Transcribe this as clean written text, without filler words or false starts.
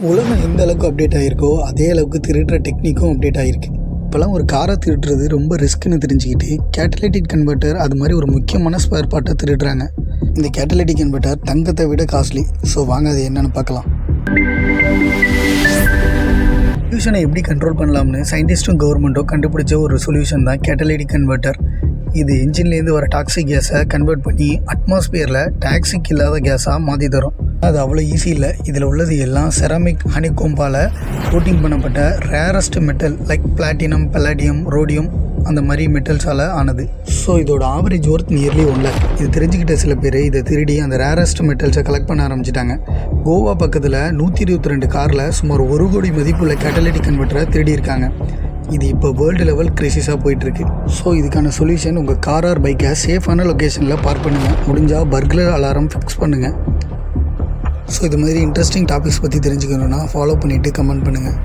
உலகம் எந்த அளவுக்கு அப்டேட் ஆகிருக்கோ அதே அளவுக்கு திருடுற டெக்னிக்கும் அப்டேட் ஆகிருக்கு. இப்போலாம் ஒரு காரை திருடுறது ரொம்ப ரிஸ்க்குன்னு தெரிஞ்சுக்கிட்டு கேட்டலிட்டிக் கன்வெர்ட்டர் அது மாதிரி ஒரு முக்கியமான ஸ்பேர் பார்ட்டை திருடுறாங்க. இந்த கேட்டலிட்டிக் கன்வெர்ட்டர் தங்கத்தை விட காஸ்ட்லி. ஸோ வாங்க அது என்னென்னு பார்க்கலாம். சொல்யூஷனை எப்படி கண்ட்ரோல் பண்ணலாம்னு சயின்டிஸ்ட்டும் கவர்மெண்ட்டும் கண்டுபிடிச்ச ஒரு சொல்யூஷன் தான் கேட்டலிட்டிக் கன்வெர்ட்டர். இது இன்ஜின்லேருந்து வர டாக்ஸிக் கேஸை கன்வெர்ட் பண்ணி அட்மாஸ்பியரில் டாக்ஸிக் இல்லாத கேஸாக மாற்றி தரும். அது அவ்வளோ ஈஸி இல்லை. இதில் உள்ளது எல்லாம் செராமிக் ஹனிகோம்பால் கோட்டிங் பண்ணப்பட்ட rarest metal like platinum, palladium, rhodium அந்த மாதிரி மெட்டல்ஸால் ஆனது. ஸோ இதோட ஆவரேஜ் ஒர்த் நியர்லி 1 lakh. இது தெரிஞ்சுக்கிட்ட சில பேர் இதை திருடி அந்த ரேரஸ்ட் மெட்டல்ஸை கலெக்ட் பண்ண ஆரம்பிச்சிட்டாங்க. கோவா பக்கத்தில் 122 காரில் சுமார் 1 கோடி மதிப்புள்ள கேட்டலிட்டிக் கன்வெர்ட்டரை திருடி இருக்காங்க. இது இப்போ வேர்ல்டு லெவல் கிரைசிஸாக போயிட்டுருக்கு. ஸோ இதுக்கான சொல்யூஷன் உங்கள் கார் ஆர் பைக்கை சேஃபான லொக்கேஷனில் பார்க் பண்ணுங்கள். முடிஞ்சால் பர்க்லர் அலாரம் ஃபிக்ஸ் பண்ணுங்கள். ஸோ இது மாதிரி இன்ட்ரெஸ்டிங் டாபிக்ஸ் பற்றி தெரிஞ்சுக்கணுன்னா ஃபாலோ பண்ணிவிட்டு கமெண்ட் பண்ணுங்கள்.